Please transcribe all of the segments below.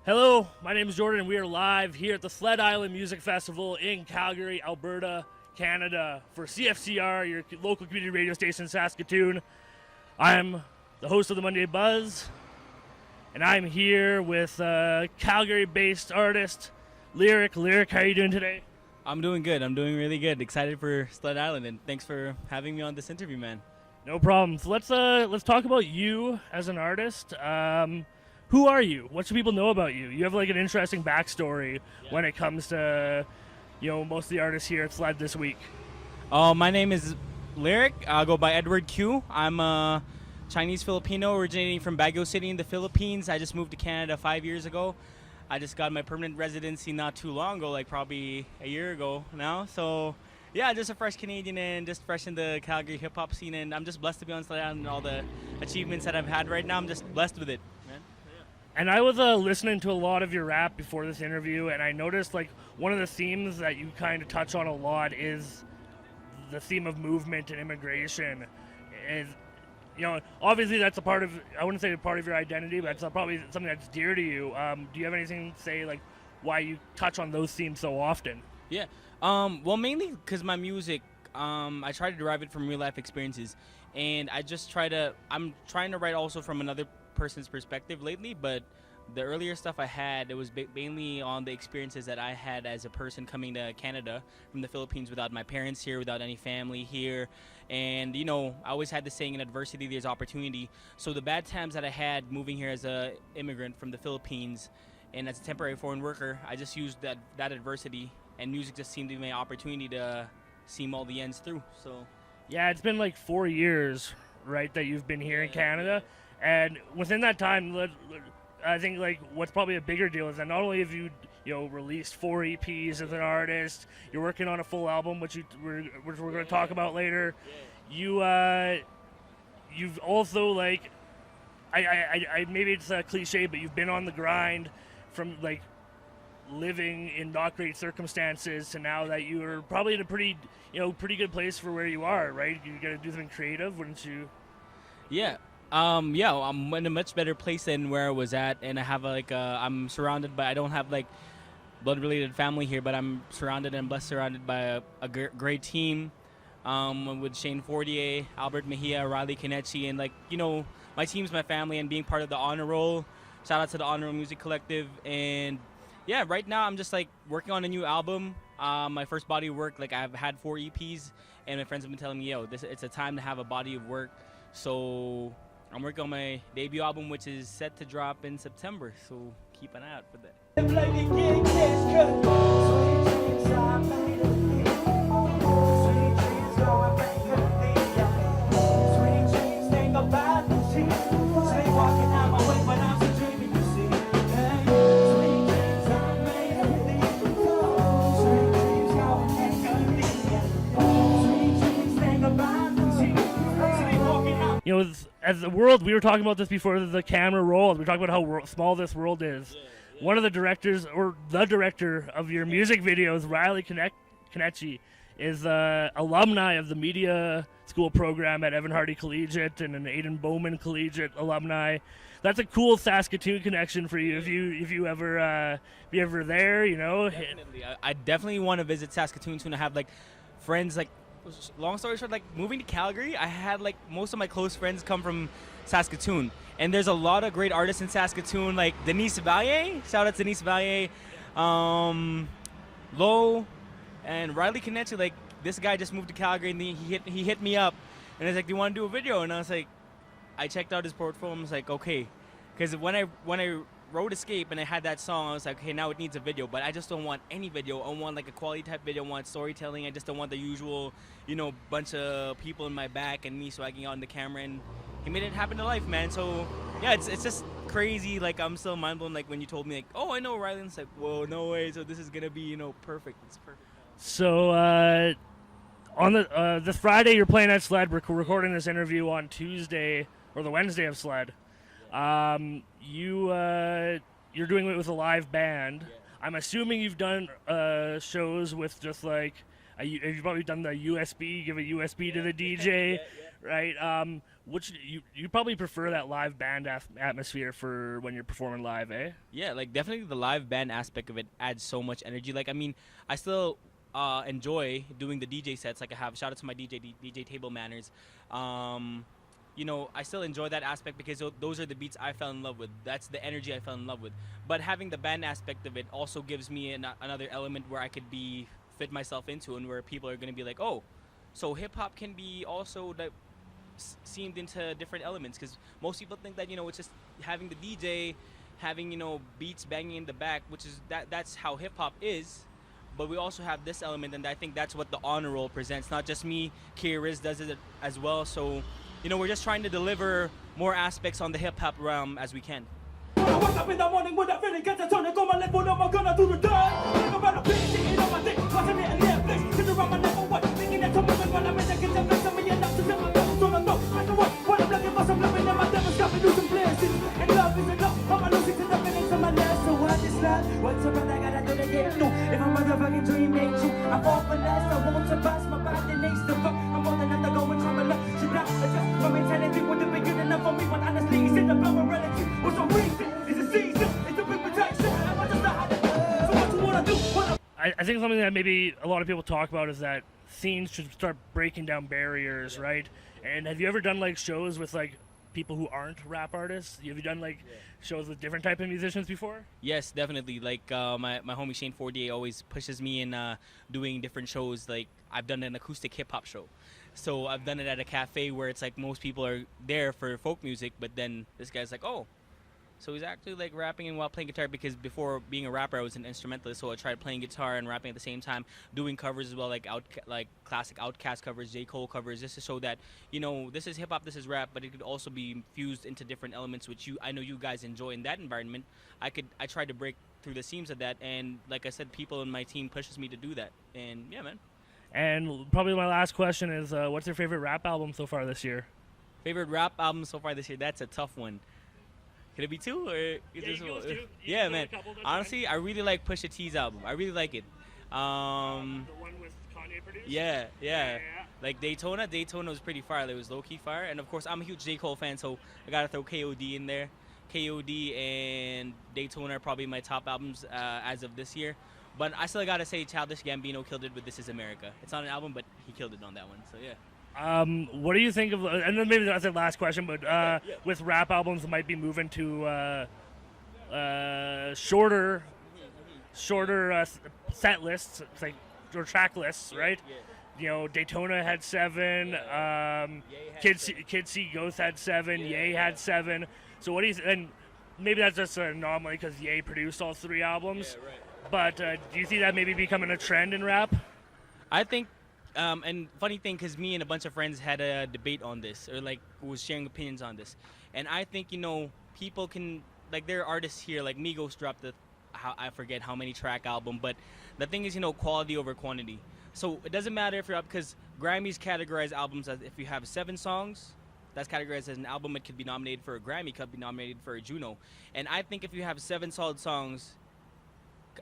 Hello, my name is Jordan, and we are live here at the Sled Island Music Festival in Calgary, Alberta, Canada, for CFCR, your local community radio station in Saskatoon. I'm the host of the Monday Buzz, and I'm here with Calgary-based artist Lyrique. Lyrique, how are you doing today? I'm doing good. I'm doing really good. Excited for Sled Island, and thanks for having me on this interview, man. No problem. So let's talk about you as an artist. Who are you? What should people know about you? You have like an interesting backstory when it comes to, most of the artists here at Sled this week. My name is Lyrique. I go by Edward Q. I'm a Chinese Filipino originating from Baguio City in the Philippines. I just moved to Canada 5 years ago. I just got my permanent residency not too long ago, like probably a year ago now. So yeah, just a fresh Canadian and just fresh in the Calgary hip hop scene, and I'm just blessed to be on Sled Island and all the achievements that I've had right now. I'm just blessed with it, man. And I was listening to a lot of your rap before this interview, and I noticed like one of the themes that you kind of touch on a lot is the theme of movement and immigration. Is obviously that's a part of, I wouldn't say a part of your identity, but it's probably something that's dear to you. Do you have anything to say like why you touch on those themes so often? Yeah. Well, mainly because my music, I try to derive it from real life experiences, and I'm trying to write also from another person's perspective lately, but the earlier stuff I had, it was mainly on the experiences that I had as a person coming to Canada from the Philippines without my parents here, without any family here. And, I always had the saying, in adversity, there's opportunity. So the bad times that I had moving here as a immigrant from the Philippines and as a temporary foreign worker, I just used that adversity, and music just seemed to be my opportunity to see all the ends through. So yeah, it's been like 4 years, right, that you've been here in Canada. And within that time, I think like what's probably a bigger deal is that not only have you released 4 EPs as an artist, you're working on a full album, which we're going to talk about later. You've also like I maybe it's a cliche, but you've been on the grind from like living in not great circumstances to now that you're probably in a pretty good place for where you are, right? You got to do something creative, wouldn't you? Yeah. I'm in a much better place than where I was at, and I have I'm surrounded by, I don't have like blood-related family here, but I'm surrounded by a great team, with Shane Fortier, Albert Mejia, Riley Kinechi, and my team's my family, and being part of the Honor Roll. Shout out to the Honor Roll Music Collective, and yeah, right now I'm just like working on a new album. My first body of work, like I've had 4 EPs, and my friends have been telling me, it's a time to have a body of work. So I'm working on my debut album, which is set to drop in September, so keep an eye out for that. As the world, we were talking about this before the camera rolled. We were talking about how small this world is. One of the directors, or the director of your music videos, Riley Kinechi, is alumni of the media school program at Evan Hardy Collegiate and an Aidan Bowman Collegiate alumni. That's a cool Saskatoon connection for you if you ever there. Definitely. I definitely want to visit Saskatoon soon. I have friends long story short, moving to Calgary, I had most of my close friends come from Saskatoon, and there's a lot of great artists in Saskatoon, like Denise Vallier, shout out to Denise Vallier, Low, and Riley Kinechi. This guy just moved to Calgary, and he hit me up, and he's like, "Do you want to do a video?" And I was like, I checked out his portfolio, and I was like, okay, because when I wrote Escape and I had that song, I was like, okay, now it needs a video, but I just don't want any video. I want a quality type video. I want storytelling. I just don't want the usual, bunch of people in my back and me so I can get on the camera, and he made it happen to life, man. So yeah, it's just crazy. I'm still mind blown. When you told me oh, I know Riley, and it's whoa, no way. So this is gonna be perfect. It's perfect. So on this Friday you're playing at Sled. We're recording this interview on Tuesday or the Wednesday of Sled. You're doing it with a live band. Yeah. I'm assuming you've done shows with just You've probably done the USB, give a USB to the DJ, right? Which you probably prefer that live band atmosphere for when you're performing live, eh? Yeah, like definitely the live band aspect of it adds so much energy. Like I mean, I still enjoy doing the DJ sets. Like I have shout out to my DJ Table Manners. You know, I still enjoy that aspect because those are the beats I fell in love with. That's the energy I fell in love with. But having the band aspect of it also gives me another element where I could fit myself into, and where people are gonna be like, oh, so hip hop can be also seamed into different elements. Because most people think that, you know, it's just having the DJ, having, you know, beats banging in the back, which is that's how hip hop is. But we also have this element, and I think that's what the honor roll presents. Not just me, Riz does it as well. So, you know, we're just trying to deliver more aspects on the hip hop realm as we can. I wake up in the morning with a feeling, get the tonic on my lip, what am I gonna do today? Think about a bitch, sitting on my dick, watching it in Netflix, sit around my number one, thinking that tomorrow when I'm in the kitchen, makes me enough to tell my devils on the go. Make a what? What I'm looking for, some loving, and my devils got me losing places. And love is enough, I'm losing to the feelings of my last. So what is love? What's up, I gotta do to get through? If a motherfucking dream ain't true, I fall for less, I won't surpass my body needs to fuck. I'm more than enough to go and try my luck. Should not adjust my mentality, would have been good enough for me, but honestly, it's in the blow of relative. What's the reason? I think something that maybe a lot of people talk about is that scenes should start breaking down barriers, right? And have you ever done like shows with like people who aren't rap artists? Have you done like shows with different type of musicians before? Yes, definitely. Like my homie Shane Fortier always pushes me in doing different shows. Like I've done an acoustic hip hop show. So I've done it at a cafe where it's like most people are there for folk music, but then this guy's like, oh, so he's actually like rapping and while playing guitar, because before being a rapper I was an instrumentalist, so I tried playing guitar and rapping at the same time, doing covers as well, like classic Outkast covers, J. Cole covers, just to show that, you know, this is hip hop, this is rap, but it could also be fused into different elements, which I know you guys enjoy in that environment. I tried to break through the seams of that, and like I said, people in my team pushes me to do that, and yeah, man. And probably my last question is, what's your favorite rap album so far this year? Favorite rap album so far this year? That's a tough one. Could it be two, or yeah, man. Honestly, I really like Pusha T's album. I really like it. The one with Kanye produced? Yeah. Like Daytona was pretty fire. It was low-key fire. And of course, I'm a huge J. Cole fan, so I gotta throw KOD in there. KOD and Daytona are probably my top albums as of this year. But I still gotta say, Childish Gambino killed it with This Is America. It's not an album, but he killed it on that one. So yeah. What do you think of, and then maybe that's the last question, but with rap albums might be moving to shorter set lists, it's like, or track lists, right? Yeah. You know, Daytona had 7, Kid See Ghost had 7, Ye had 7. So what do you and maybe that's just an anomaly because Ye produced all 3 albums. Yeah, right. But do you see that maybe becoming a trend in rap? I think, and funny thing, because me and a bunch of friends had a debate on this, or like was sharing opinions on this, and I think, you know, people can, like, there are artists here, like Migos dropped I forget how many track album, but the thing is, you know, quality over quantity. So it doesn't matter if you're up, because Grammys categorize albums as if you have 7 songs, that's categorized as an album. It could be nominated for a Grammy, could be nominated for a Juno. And I think if you have 7 solid songs,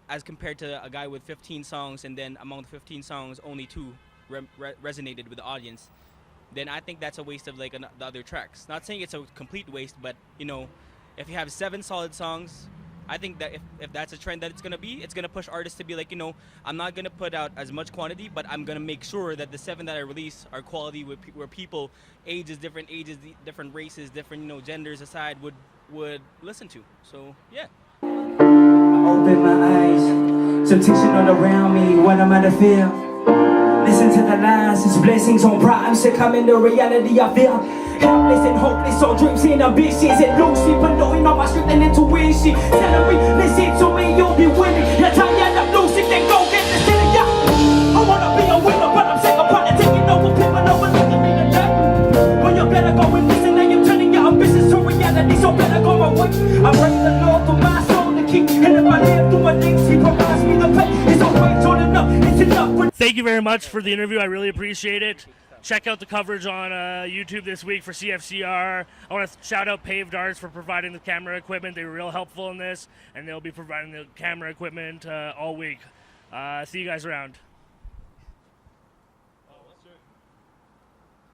as compared to a guy with 15 songs, and then among the 15 songs, only 2 resonated with the audience, then I think that's a waste of like the other tracks. Not saying it's a complete waste, but, you know, if you have 7 solid songs, I think that if that's a trend that it's gonna push artists to be like, you know, I'm not gonna put out as much quantity, but I'm gonna make sure that the 7 that I release are quality, where people, different ages, different races, different, you know, genders aside, would listen to. So yeah. Open my eyes, temptation all around me, what am I to feel? Listen to the lines, it's blessings on prime, succumbing to reality I feel. Helpless and hopeless, all dreams and ambitions, and lucid, but knowing all my strength and intuition. Telling me, listen to me, you'll be winning. You're tired of losing, then go get the city, yeah. I wanna be a winner, but I'm sick of taking over people, no one look at me today. Well, you better go and listen, now you're turning your ambitions to reality, so better go my way. I pray the Lord for my soul. And if I live through my things, he provides me the pay. It's always on enough, it's enough. Thank you very much for the interview. I really appreciate it. Check out the coverage on YouTube this week for CFCR. I want to shout out Paved Arts for providing the camera equipment. They were real helpful in this, and they'll be providing the camera equipment all week. See you guys around.